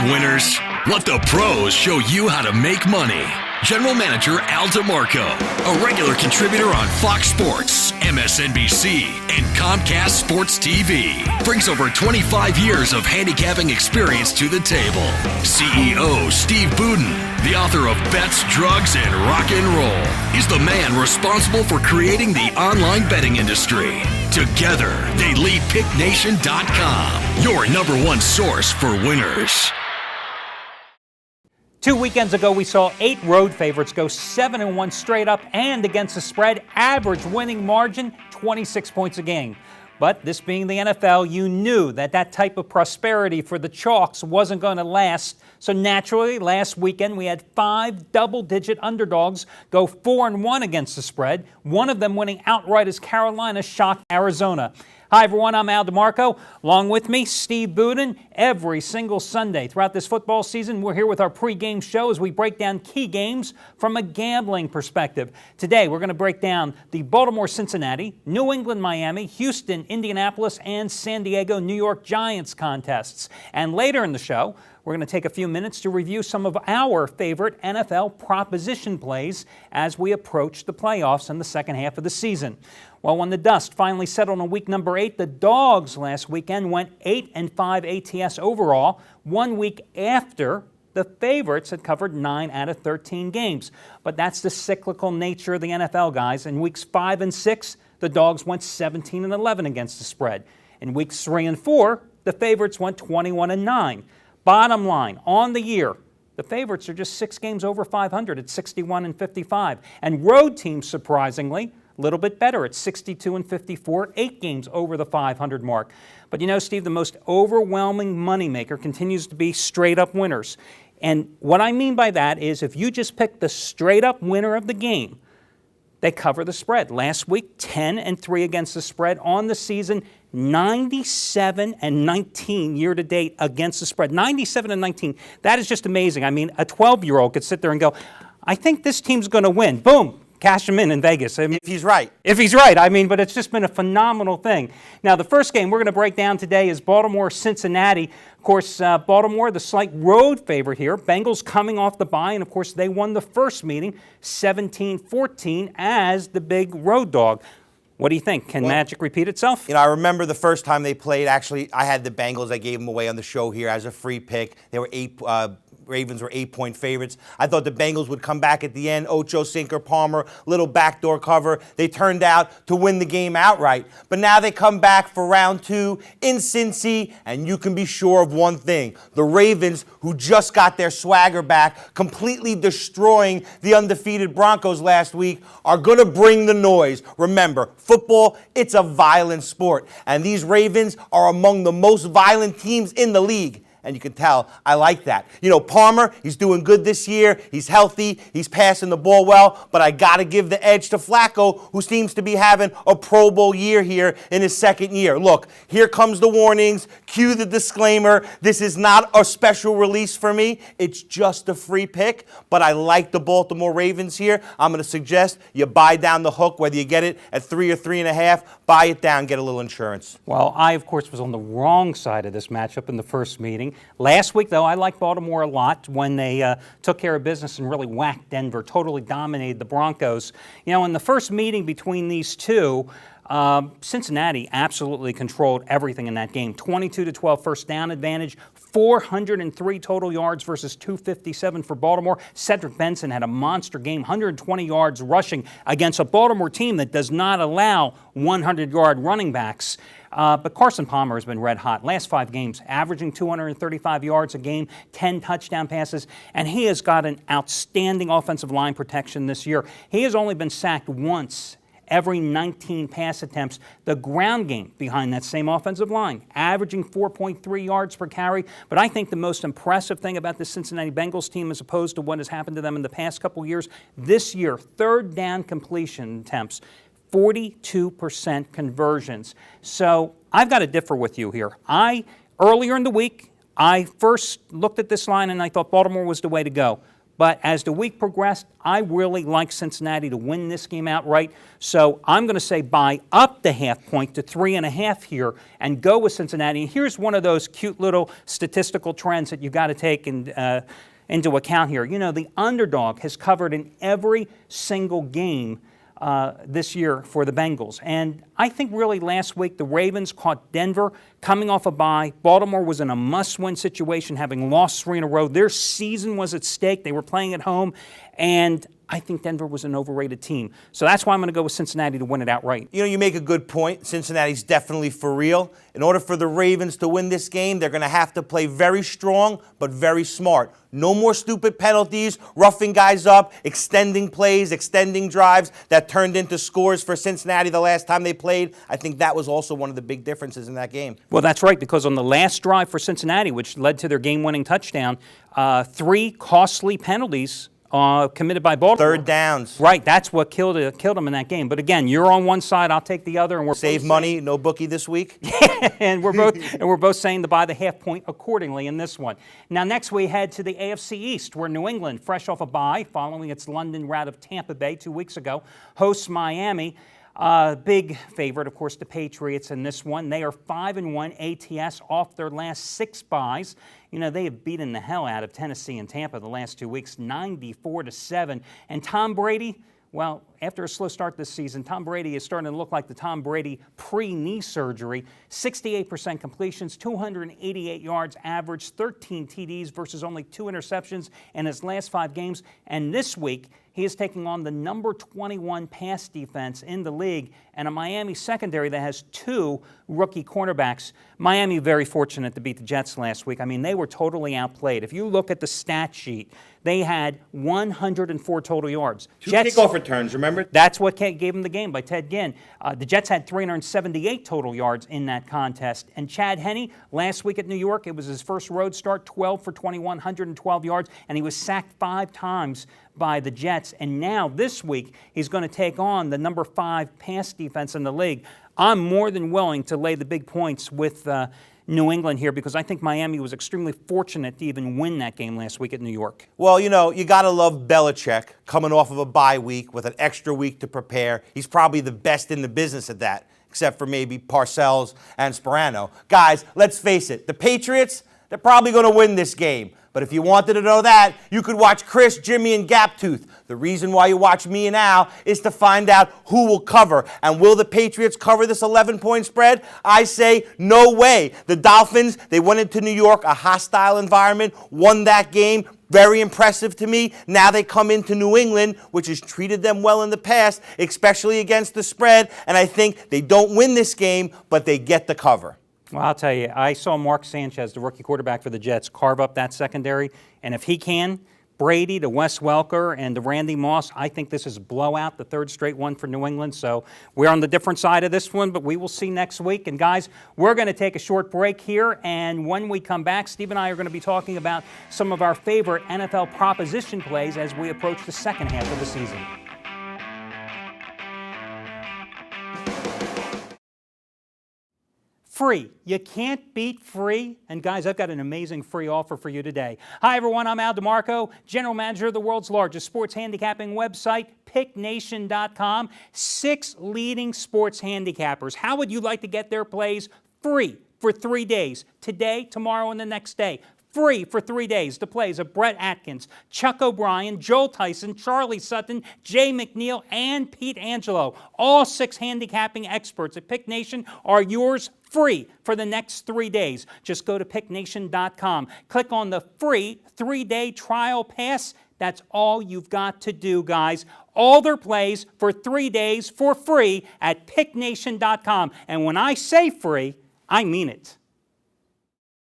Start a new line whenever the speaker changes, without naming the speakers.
winners? Let the pros show you how to make money. General Manager Al DeMarco, a regular contributor on Fox Sports, MSNBC, and Comcast Sports TV, brings over 25 years of handicapping experience to the table. CEO Steve Budin, the author of Bets, Drugs, and Rock and Roll, is the man responsible for creating the online betting industry. Together, they lead PickNation.com, your number one source for winners.
2 weekends ago, we saw 8 road favorites go 7-1 straight up and against the spread. Average winning margin, 26 points a game. But this being the NFL, you knew that type of prosperity for the Chalks wasn't going to last. So naturally, last weekend, we had 5 double-digit underdogs go 4-1 against the spread. One of them winning outright as Carolina shocked Arizona. Hi, everyone. I'm Al DeMarco. Along with me, Steve Budin. Every single Sunday throughout this football season, we're here with our pregame show as we break down key games from a gambling perspective. Today, we're going to break down the Baltimore-Cincinnati, New England-Miami, Houston, Indianapolis, and San Diego, New York Giants contests. And later in the show, we're going to take a few minutes to review some of our favorite NFL proposition plays as we approach the playoffs in the second half of the season. Well, when the dust finally settled on week number 8, the Dogs last weekend went 8-5 ATS overall, 1 week after the favorites had covered 9 out of 13 games. But that's the cyclical nature of the NFL, guys. In weeks 5 and 6, the Dogs went 17-11 against the spread. In weeks 3 and 4, the favorites went 21-9. Bottom line, on the year, the favorites are just 6 games over 500 at 61-55. And road teams, surprisingly, a little bit better at 62-54, 8 games over the 500 mark. But you know, Steve, the most overwhelming moneymaker continues to be straight-up winners. And what I mean by that is if you just pick the straight-up winner of the game, they cover the spread. Last week, 10-3 against the spread. On the season, 97-19 year-to-date against the spread. 97-19. That is just amazing. I mean, a 12-year-old could sit there and go, I think this team's going to win. Boom. Cash him in Vegas. I mean,
if he's right.
If he's right. I mean, but it's just been a phenomenal thing. Now, the first game we're going to break down today is Baltimore-Cincinnati. Of course, Baltimore, the slight road favorite here. Bengals coming off the bye, and of course, they won the first meeting 17-14 as the big road dog. What do you think? Can magic repeat itself?
You know, I remember the first time they played, actually, I had the Bengals. I gave them away on the show here as a free pick. They were Ravens were 8-point favorites. I thought the Bengals would come back at the end. Ocho Cinco Palmer, little backdoor cover. They turned out to win the game outright. But now they come back for round 2 in Cincy, and you can be sure of one thing. The Ravens, who just got their swagger back, completely destroying the undefeated Broncos last week, are going to bring the noise. Remember, football, it's a violent sport. And these Ravens are among the most violent teams in the league. And you can tell I like that. You know, Palmer, he's doing good this year. He's healthy. He's passing the ball well. But I got to give the edge to Flacco, who seems to be having a Pro Bowl year here in his second year. Look, here comes the warnings. Cue the disclaimer. This is not a special release for me. It's just a free pick. But I like the Baltimore Ravens here. I'm going to suggest you buy down the hook, whether you get it at 3 or 3.5. Buy it down, get a little insurance.
Well, I, of course, was on the wrong side of this matchup in the first meeting. Last week, though, I liked Baltimore a lot when they took care of business and really whacked Denver, totally dominated the Broncos. You know, in the first meeting between these two, Cincinnati absolutely controlled everything in that game. 22-12 first down advantage, 403 total yards versus 257 for Baltimore. Cedric Benson had a monster game, 120 yards rushing against a Baltimore team that does not allow 100-yard running backs. But Carson Palmer has been red hot. Last 5 games, averaging 235 yards a game, 10 touchdown passes, and he has got an outstanding offensive line protection this year. He has only been sacked once every 19 pass attempts. The ground game behind that same offensive line, averaging 4.3 yards per carry. But I think the most impressive thing about the Cincinnati Bengals team, as opposed to what has happened to them in the past couple years, this year, third down completion attempts, 42% conversions. So I've got to differ with you here. Earlier in the week, I first looked at this line and I thought Baltimore was the way to go. But as the week progressed, I really like Cincinnati to win this game outright. So I'm going to say buy up the half point to 3.5 here and go with Cincinnati. And here's one of those cute little statistical trends that you got to take into account here. You know, the underdog has covered in every single game this year for the Bengals. And I think really last week the Ravens caught Denver coming off a bye. Baltimore was in a must-win situation, having lost 3 in a row. Their season was at stake. They were playing at home. And I think Denver was an overrated team. So that's why I'm going to go with Cincinnati to win it outright.
You know, you make a good point. Cincinnati's definitely for real. In order for the Ravens to win this game, they're going to have to play very strong but very smart. No more stupid penalties, roughing guys up, extending plays, extending drives that turned into scores for Cincinnati the last time they played. I think that was also one of the big differences in that game.
Well, that's right, because on the last drive for Cincinnati, which led to their game-winning touchdown, 3 costly penalties committed by Baltimore.
3rd downs.
Right, that's what killed them in that game. But again, you're on one side, I'll take the other, and we're
Save money, no bookie this week.
and we're both saying to buy the half point accordingly in this one. Now, next we head to the AFC East, where New England, fresh off a bye following its London rout of Tampa Bay 2 weeks ago, hosts Miami. Big favorite, of course, the Patriots in this one. They are 5-1 ATS off their last 6 byes. You know, they have beaten the hell out of Tennessee and Tampa the last 2 weeks, 94-7. And Tom Brady, well, after a slow start this season, Tom Brady is starting to look like the Tom Brady pre-knee surgery. 68% completions, 288 yards average, 13 TDs versus only 2 interceptions in his last 5 games. And this week, he is taking on the number 21 pass defense in the league and a Miami secondary that has 2 rookie cornerbacks. Miami very fortunate to beat the Jets last week. I mean, they were totally outplayed. If you look at the stat sheet, they had 104 total yards.
2 kickoff returns, remember?
That's what gave them the game by Ted Ginn. The Jets had 378 total yards in that contest. And Chad Henne, last week at New York, it was his first road start, 12 for 21, 112 yards, and he was sacked 5 times by the Jets. And now this week, he's going to take on the number 5 pass defense in the league. I'm more than willing to lay the big points with New England here because I think Miami was extremely fortunate to even win that game last week at New York.
Well, you know, you got to love Belichick coming off of a bye week with an extra week to prepare. He's probably the best in the business at that, except for maybe Parcells and Sperano. Guys, let's face it, the Patriots, they're probably going to win this game. But if you wanted to know that, you could watch Chris, Jimmy, and Gaptooth. The reason why you watch me and Al is to find out who will cover. And will the Patriots cover this 11-point spread? I say no way. The Dolphins, they went into New York, a hostile environment, won that game. Very impressive to me. Now they come into New England, which has treated them well in the past, especially against the spread. And I think they don't win this game, but they get the cover.
Well, I'll tell you, I saw Mark Sanchez, the rookie quarterback for the Jets, carve up that secondary. And if he can, Brady to Wes Welker and to Randy Moss, I think this is a blowout, the 3rd straight one for New England. So we're on the different side of this one, but we will see next week. And guys, we're going to take a short break here. And when we come back, Steve and I are going to be talking about some of our favorite NFL proposition plays as we approach the second half of the season. Free. You can't beat free. And guys, I've got an amazing free offer for you today. Hi everyone, I'm Al DeMarco, General Manager of the world's largest sports handicapping website, PickNation.com. 6 leading sports handicappers. How would you like to get their plays free for 3 days? Today, tomorrow, and the next day. Free for 3 days, the plays of Brett Atkins, Chuck O'Brien, Joel Tyson, Charlie Sutton, Jay McNeil, and Pete Angelo. All 6 handicapping experts at Pick Nation are yours free for the next 3 days. Just go to PickNation.com. Click on the free 3-day trial pass. That's all you've got to do, guys. All their plays for 3 days for free at PickNation.com. And when I say free, I mean it.